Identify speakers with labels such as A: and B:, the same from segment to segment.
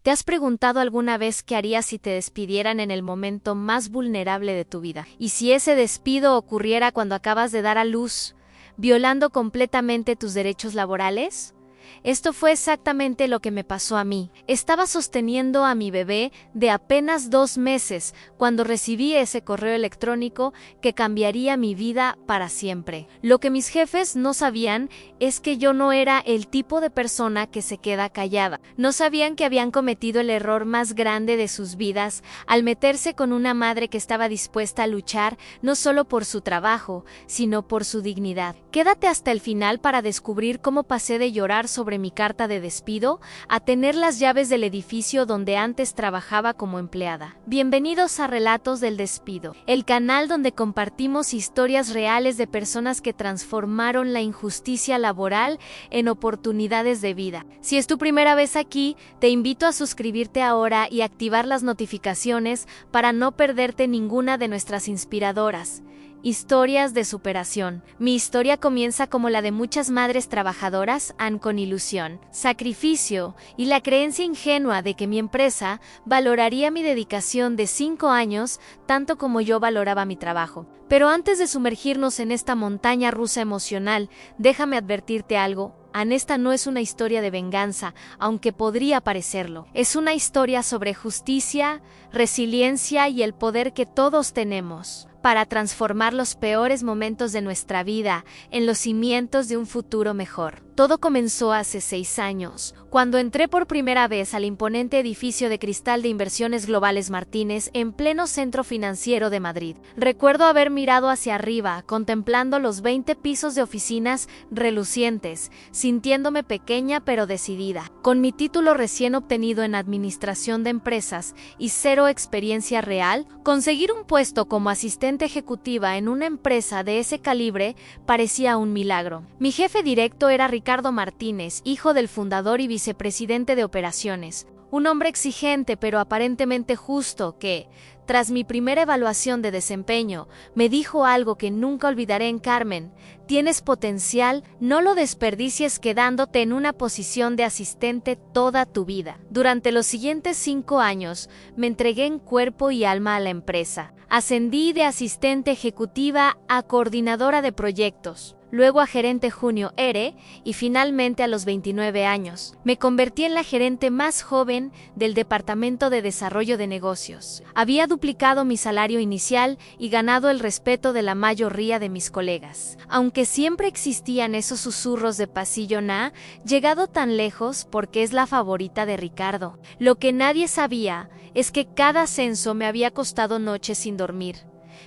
A: ¿Te has preguntado alguna vez qué harías si te despidieran en el momento más vulnerable de tu vida? ¿Y si ese despido ocurriera cuando acabas de dar a luz, violando completamente tus derechos laborales? Esto fue exactamente lo que me pasó a mí. Estaba sosteniendo a mi bebé de apenas 2 meses cuando recibí ese correo electrónico que cambiaría mi vida para siempre. Lo que mis jefes no sabían es que yo no era el tipo de persona que se queda callada. No sabían que habían cometido el error más grande de sus vidas al meterse con una madre que estaba dispuesta a luchar no solo por su trabajo, sino por su dignidad. Quédate hasta el final para descubrir cómo pasé de llorar sobre mi carta de despido a tener las llaves del edificio donde antes trabajaba como empleada. Bienvenidos a Relatos del Despido, el canal donde compartimos historias reales de personas que transformaron la injusticia laboral en oportunidades de vida. Si es tu primera vez aquí, te invito a suscribirte ahora y activar las notificaciones para no perderte ninguna de nuestras inspiradoras historias de superación. Mi historia comienza como la de muchas madres trabajadoras, con ilusión, sacrificio y la creencia ingenua de que mi empresa valoraría mi dedicación de 5 años tanto como yo valoraba mi trabajo. Pero antes de sumergirnos en esta montaña rusa emocional, déjame advertirte algo. Esta no es una historia de venganza, aunque podría parecerlo. Es una historia sobre justicia, resiliencia y el poder que todos tenemos para transformar los peores momentos de nuestra vida en los cimientos de un futuro mejor. Todo comenzó hace 6 años, cuando entré por primera vez al imponente edificio de cristal de Inversiones Globales Martínez en pleno centro financiero de Madrid. Recuerdo haber mirado hacia arriba, contemplando los 20 pisos de oficinas relucientes, sintiéndome pequeña pero decidida. Con mi título recién obtenido en Administración de Empresas y 0 experiencia real, conseguir un puesto como asistente ejecutiva en una empresa de ese calibre parecía un milagro. Mi jefe directo era Ricardo Martínez, hijo del fundador y vicepresidente de operaciones, un hombre exigente pero aparentemente justo que, tras mi primera evaluación de desempeño, me dijo algo que nunca olvidaré: Carmen, tienes potencial, no lo desperdicies quedándote en una posición de asistente toda tu vida. Durante los siguientes 5 años, me entregué en cuerpo y alma a la empresa. Ascendí de asistente ejecutiva a coordinadora de proyectos, luego a gerente junior y finalmente a los 29 años. Me convertí en la gerente más joven del Departamento de Desarrollo de Negocios. Había duplicado mi salario inicial y ganado el respeto de la mayoría de mis colegas. Aunque siempre existían esos susurros de pasillo, llegado tan lejos porque es la favorita de Ricardo. Lo que nadie sabía es que cada ascenso me había costado noches sin dormir,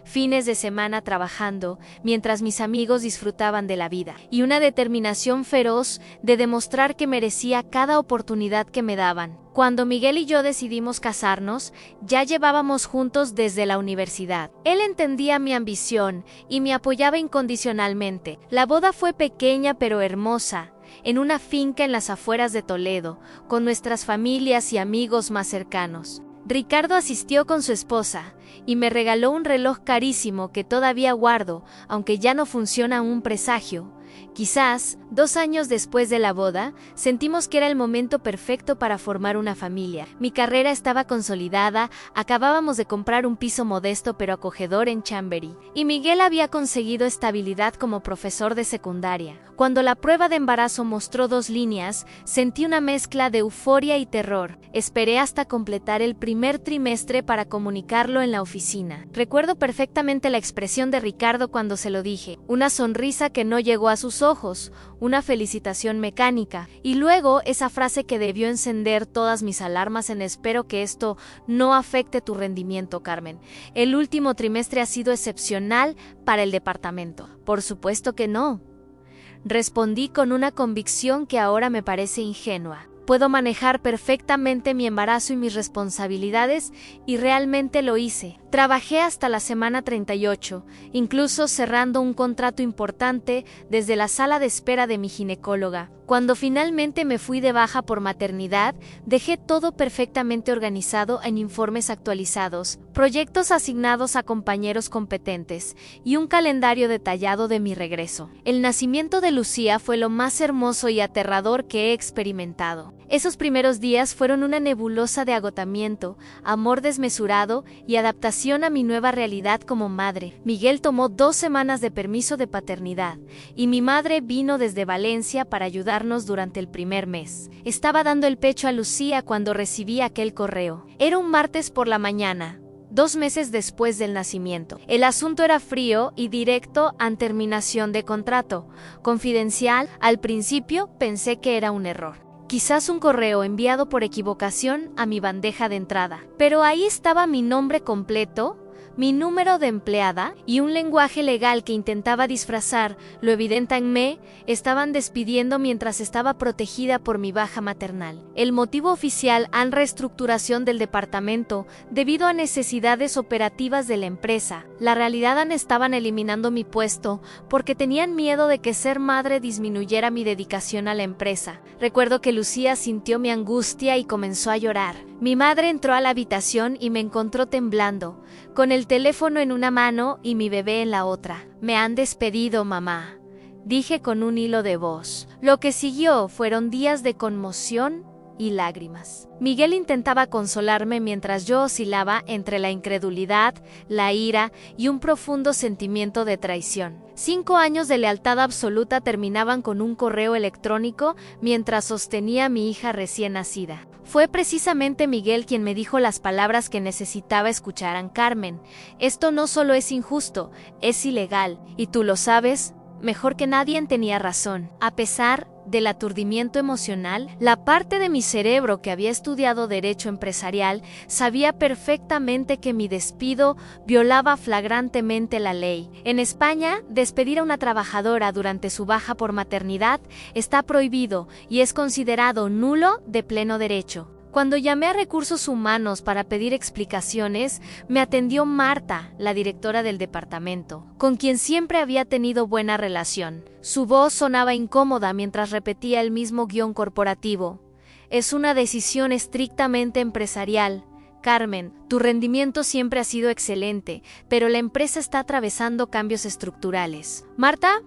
A: fines de semana trabajando, mientras mis amigos disfrutaban de la vida, y una determinación feroz de demostrar que merecía cada oportunidad que me daban. Cuando Miguel y yo decidimos casarnos, ya llevábamos juntos desde la universidad. Él entendía mi ambición y me apoyaba incondicionalmente. La boda fue pequeña pero hermosa, en una finca en las afueras de Toledo, con nuestras familias y amigos más cercanos. Ricardo asistió con su esposa y me regaló un reloj carísimo que todavía guardo, aunque ya no funciona un presagio. Quizás, 2 años después de la boda, sentimos que era el momento perfecto para formar una familia. Mi carrera estaba consolidada, acabábamos de comprar un piso modesto pero acogedor en Chamberí, y Miguel había conseguido estabilidad como profesor de secundaria. Cuando la prueba de embarazo mostró 2 líneas, sentí una mezcla de euforia y terror. Esperé hasta completar el primer trimestre para comunicarlo en la oficina. Recuerdo perfectamente la expresión de Ricardo cuando se lo dije, una sonrisa que no llegó a sus ojos, una felicitación mecánica, y luego esa frase que debió encender todas mis alarmas en: espero que esto no afecte tu rendimiento, Carmen. El último trimestre ha sido excepcional para el departamento. Por supuesto que no. Respondí con una convicción que ahora me parece ingenua. Puedo manejar perfectamente mi embarazo y mis responsabilidades, y realmente lo hice. Trabajé hasta la semana 38, incluso cerrando un contrato importante desde la sala de espera de mi ginecóloga. Cuando finalmente me fui de baja por maternidad, dejé todo perfectamente organizado en informes actualizados, proyectos asignados a compañeros competentes y un calendario detallado de mi regreso. El nacimiento de Lucía fue lo más hermoso y aterrador que he experimentado. Esos primeros días fueron una nebulosa de agotamiento, amor desmesurado y adaptación a mi nueva realidad como madre. Miguel tomó 2 semanas de permiso de paternidad y mi madre vino desde Valencia para ayudarnos durante el primer mes. Estaba dando el pecho a Lucía cuando recibí aquel correo. Era un martes por la mañana, 2 meses después del nacimiento. El asunto era frío y directo en terminación de contrato. Confidencial, al principio pensé que era un error. Quizás un correo enviado por equivocación a mi bandeja de entrada. Pero ahí estaba mi nombre completo, mi número de empleada y un lenguaje legal que intentaba disfrazar lo evidente en mí. Estaban despidiendo mientras estaba protegida por mi baja maternal. El motivo oficial en reestructuración del departamento debido a necesidades operativas de la empresa. La realidad estaban eliminando mi puesto porque tenían miedo de que ser madre disminuyera mi dedicación a la empresa. Recuerdo que Lucía sintió mi angustia y comenzó a llorar. Mi madre entró a la habitación y me encontró temblando, con el teléfono en una mano y mi bebé en la otra. «Me han despedido, mamá», dije con un hilo de voz. Lo que siguió fueron días de conmoción y lágrimas. Miguel intentaba consolarme mientras yo oscilaba entre la incredulidad, la ira y un profundo sentimiento de traición. 5 años de lealtad absoluta terminaban con un correo electrónico mientras sostenía a mi hija recién nacida. Fue precisamente Miguel quien me dijo las palabras que necesitaba escuchar a Carmen. Esto no solo es injusto, es ilegal, y tú lo sabes mejor que nadie. Tenía razón. A pesar del aturdimiento emocional, la parte de mi cerebro que había estudiado derecho empresarial sabía perfectamente que mi despido violaba flagrantemente la ley. En España, despedir a una trabajadora durante su baja por maternidad está prohibido y es considerado nulo de pleno derecho. Cuando llamé a Recursos Humanos para pedir explicaciones, me atendió Marta, la directora del departamento, con quien siempre había tenido buena relación. Su voz sonaba incómoda mientras repetía el mismo guión corporativo. «Es una decisión estrictamente empresarial. Carmen, tu rendimiento siempre ha sido excelente, pero la empresa está atravesando cambios estructurales». «Marta,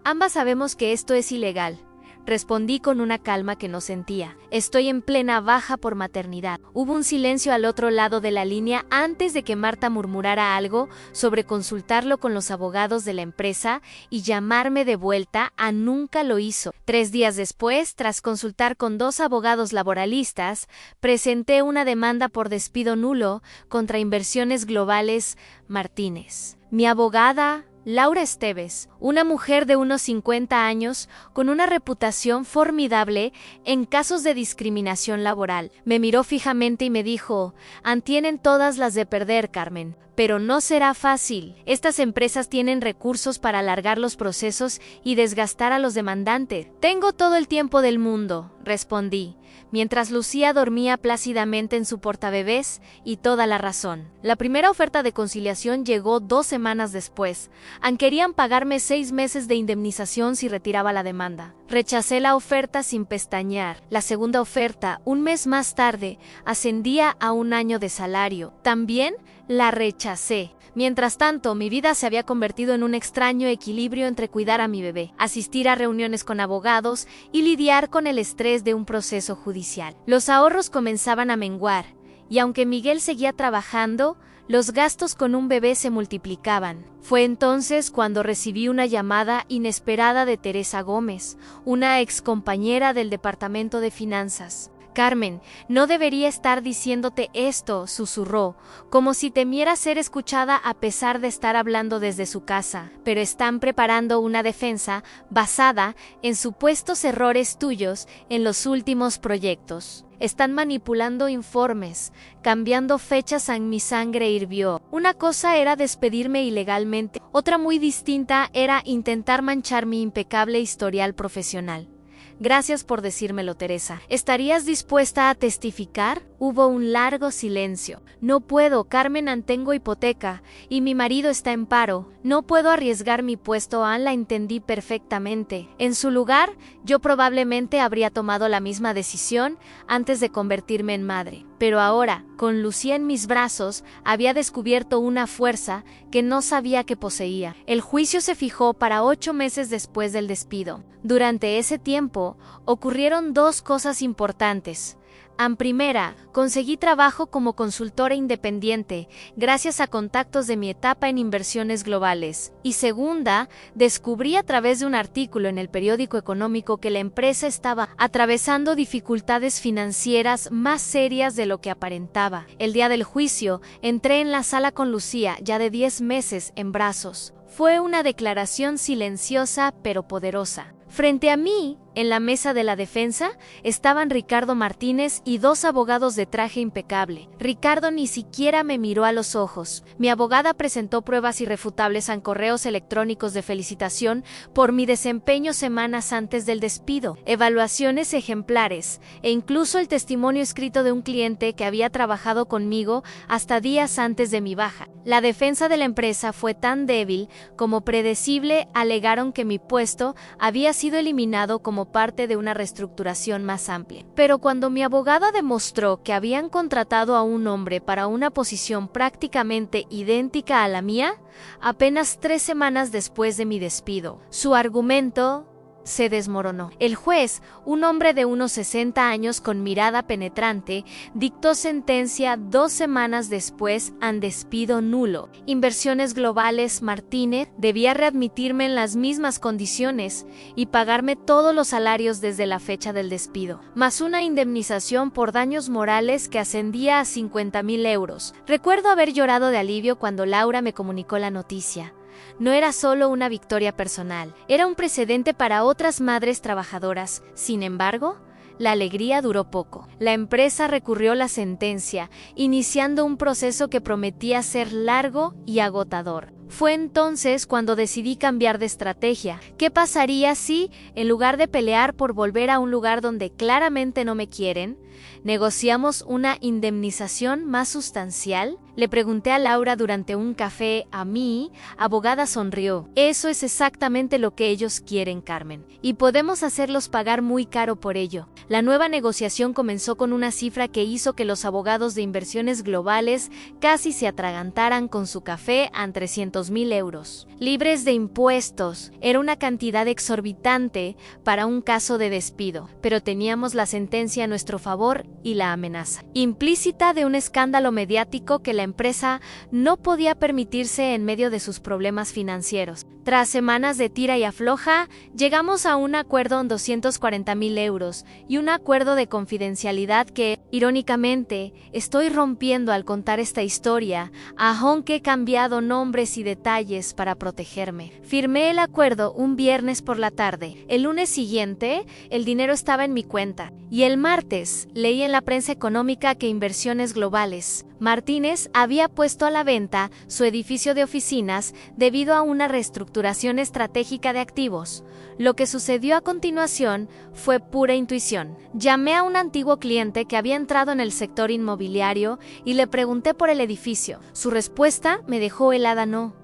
A: ambas sabemos que esto es ilegal», respondí con una calma que no sentía. «Estoy en plena baja por maternidad». Hubo un silencio al otro lado de la línea antes de que Marta murmurara algo sobre consultarlo con los abogados de la empresa y llamarme de vuelta. Nunca lo hizo. 3 días después, tras consultar con 2 abogados laboralistas, presenté una demanda por despido nulo contra Inversiones Globales Martínez. Mi abogada, Laura Esteves, una mujer de unos 50 años con una reputación formidable en casos de discriminación laboral, me miró fijamente y me dijo: «Tienen todas las de perder, Carmen, pero no será fácil. Estas empresas tienen recursos para alargar los procesos y desgastar a los demandantes». «Tengo todo el tiempo del mundo», respondí, mientras Lucía dormía plácidamente en su portabebés, y toda la razón. La primera oferta de conciliación llegó 2 semanas después. Querían pagarme 6 meses de indemnización si retiraba la demanda. Rechacé la oferta sin pestañear. La segunda oferta, 1 mes más tarde, ascendía a 1 año de salario. También la rechacé. Mientras tanto, mi vida se había convertido en un extraño equilibrio entre cuidar a mi bebé, asistir a reuniones con abogados y lidiar con el estrés de un proceso judicial. Los ahorros comenzaban a menguar, y aunque Miguel seguía trabajando, los gastos con un bebé se multiplicaban. Fue entonces cuando recibí una llamada inesperada de Teresa Gómez, una excompañera del departamento de finanzas. «Carmen, no debería estar diciéndote esto», susurró, como si temiera ser escuchada a pesar de estar hablando desde su casa. «Pero están preparando una defensa basada en supuestos errores tuyos en los últimos proyectos. Están manipulando informes, cambiando fechas. Mi sangre hirvió. Una cosa era despedirme ilegalmente, otra muy distinta era intentar manchar mi impecable historial profesional. «Gracias por decírmelo, Teresa. ¿Estarías dispuesta a testificar?». Hubo un largo silencio. «No puedo, Carmen, tengo hipoteca, y mi marido está en paro. No puedo arriesgar mi puesto». La entendí perfectamente. En su lugar, yo probablemente habría tomado la misma decisión antes de convertirme en madre. Pero ahora, con Lucía en mis brazos, había descubierto una fuerza que no sabía que poseía. El juicio se fijó para 8 meses después del despido. Durante ese tiempo, ocurrieron 2 cosas importantes. En primera, conseguí trabajo como consultora independiente, gracias a contactos de mi etapa en inversiones globales. Y segunda, descubrí a través de un artículo en el periódico económico que la empresa estaba atravesando dificultades financieras más serias de lo que aparentaba. El día del juicio, entré en la sala con Lucía, ya de 10 meses, en brazos. Fue una declaración silenciosa pero poderosa. Frente a mí, en la mesa de la defensa, estaban Ricardo Martínez y 2 abogados de traje impecable. Ricardo ni siquiera me miró a los ojos. Mi abogada presentó pruebas irrefutables en correos electrónicos de felicitación por mi desempeño semanas antes del despido, evaluaciones ejemplares e incluso el testimonio escrito de un cliente que había trabajado conmigo hasta días antes de mi baja. La defensa de la empresa fue tan débil como predecible. Alegaron que mi puesto había sido eliminado como parte de una reestructuración más amplia. Pero cuando mi abogada demostró que habían contratado a un hombre para una posición prácticamente idéntica a la mía, apenas 3 semanas después de mi despido, su argumento se desmoronó. El juez, un hombre de unos 60 años con mirada penetrante, dictó sentencia 2 semanas después en despido nulo. Inversiones Globales Martínez debía readmitirme en las mismas condiciones y pagarme todos los salarios desde la fecha del despido, más una indemnización por daños morales que ascendía a 50.000 euros. Recuerdo haber llorado de alivio cuando Laura me comunicó la noticia. No era solo una victoria personal, era un precedente para otras madres trabajadoras. Sin embargo, la alegría duró poco. La empresa recurrió la sentencia, iniciando un proceso que prometía ser largo y agotador. Fue entonces cuando decidí cambiar de estrategia. ¿Qué pasaría si, en lugar de pelear por volver a un lugar donde claramente no me quieren, negociamos una indemnización más sustancial? Le pregunté a Laura durante un café. A mí, abogada sonrió. Eso es exactamente lo que ellos quieren, Carmen. Y podemos hacerlos pagar muy caro por ello. La nueva negociación comenzó con una cifra que hizo que los abogados de inversiones globales casi se atragantaran con su café a 300.000 euros. Libres de impuestos. Era una cantidad exorbitante para un caso de despido, pero teníamos la sentencia a nuestro favor y la amenaza implícita de un escándalo mediático que la empresa no podía permitirse en medio de sus problemas financieros. Tras semanas de tira y afloja, llegamos a un acuerdo en 240.000 euros y un acuerdo de confidencialidad que, irónicamente, estoy rompiendo al contar esta historia, aunque he cambiado nombres y detalles para protegerme. Firmé el acuerdo un viernes por la tarde. El lunes siguiente, el dinero estaba en mi cuenta. Y el martes, leí en la prensa económica que Inversiones Globales Martínez había puesto a la venta su edificio de oficinas debido a una reestructuración estratégica de activos. Lo que sucedió a continuación fue pura intuición. Llamé a un antiguo cliente que había entrado en el sector inmobiliario y le pregunté por el edificio. Su respuesta me dejó helada. No.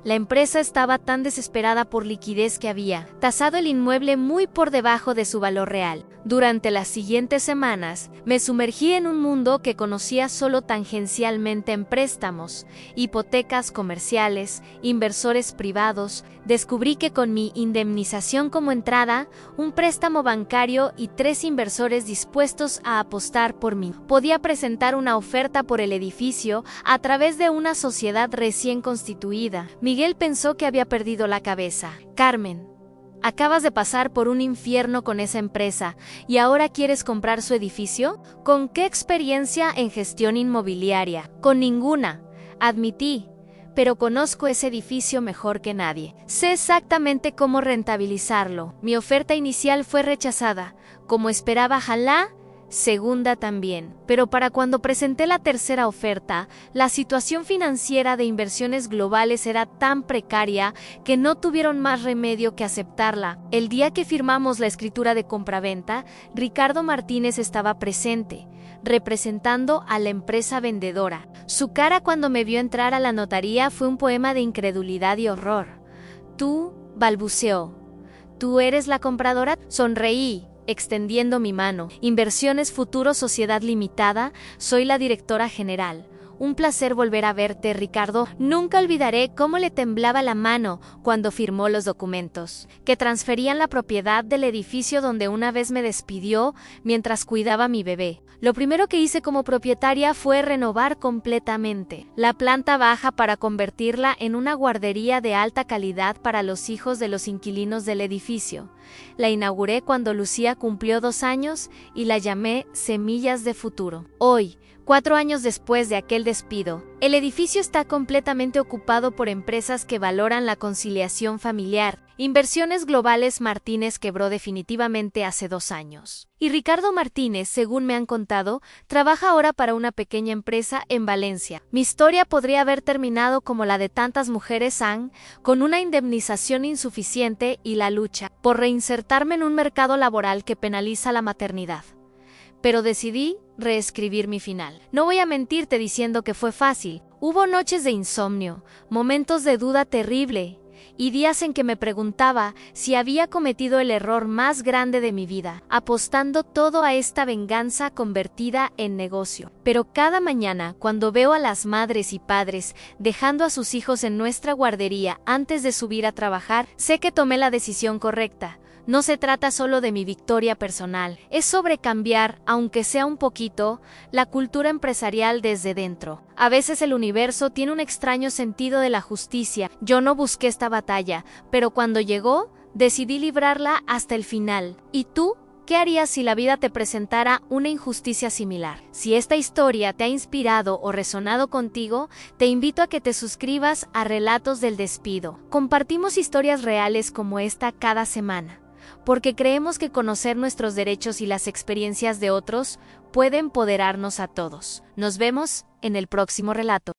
A: La empresa estaba tan desesperada por liquidez que había tasado el inmueble muy por debajo de su valor real. Durante las siguientes semanas, me sumergí en un mundo que conocía solo tangencialmente en préstamos, hipotecas comerciales, inversores privados. Descubrí que con mi indemnización como entrada, un préstamo bancario y 3 inversores dispuestos a apostar por mí, podía presentar una oferta por el edificio a través de una sociedad recién constituida. Miguel pensó que había perdido la cabeza. Carmen, acabas de pasar por un infierno con esa empresa y ahora quieres comprar su edificio. ¿Con qué experiencia en gestión inmobiliaria? Con ninguna, admití, pero conozco ese edificio mejor que nadie. Sé exactamente cómo rentabilizarlo. Mi oferta inicial fue rechazada, como esperaba. Jalá, segunda también. Pero para cuando presenté la tercera oferta, la situación financiera de Inversiones Globales era tan precaria que no tuvieron más remedio que aceptarla. El día que firmamos la escritura de compraventa, Ricardo Martínez estaba presente, representando a la empresa vendedora. Su cara cuando me vio entrar a la notaría fue un poema de incredulidad y horror. «Tú», balbuceó, «¿tú eres la compradora?». Sonreí. extendiendo mi mano. Inversiones Futuro Sociedad Limitada, soy la directora general. Un placer volver a verte, Ricardo. Nunca olvidaré cómo le temblaba la mano cuando firmó los documentos, que transferían la propiedad del edificio donde una vez me despidió mientras cuidaba a mi bebé. Lo primero que hice como propietaria fue renovar completamente la planta baja para convertirla en una guardería de alta calidad para los hijos de los inquilinos del edificio. La inauguré cuando Lucía cumplió 2 años y la llamé Semillas de Futuro. Hoy, 4 años después de aquel despido, el edificio está completamente ocupado por empresas que valoran la conciliación familiar. Inversiones Globales Martínez quebró definitivamente hace 2 años. Y Ricardo Martínez, según me han contado, trabaja ahora para una pequeña empresa en Valencia. Mi historia podría haber terminado como la de tantas mujeres han, con una indemnización insuficiente y la lucha por reinsertarme en un mercado laboral que penaliza la maternidad. Pero decidí reescribir mi final. No voy a mentirte diciendo que fue fácil. Hubo noches de insomnio, momentos de duda terrible y días en que me preguntaba si había cometido el error más grande de mi vida, apostando todo a esta venganza convertida en negocio. Pero cada mañana, cuando veo a las madres y padres dejando a sus hijos en nuestra guardería antes de subir a trabajar, sé que tomé la decisión correcta. No se trata solo de mi victoria personal, es sobre cambiar, aunque sea un poquito, la cultura empresarial desde dentro. A veces el universo tiene un extraño sentido de la justicia. Yo no busqué esta batalla, pero cuando llegó, decidí librarla hasta el final. ¿Y tú? ¿Qué harías si la vida te presentara una injusticia similar? Si esta historia te ha inspirado o resonado contigo, te invito a que te suscribas a Relatos del Despido. Compartimos historias reales como esta cada semana, porque creemos que conocer nuestros derechos y las experiencias de otros puede empoderarnos a todos. Nos vemos en el próximo relato.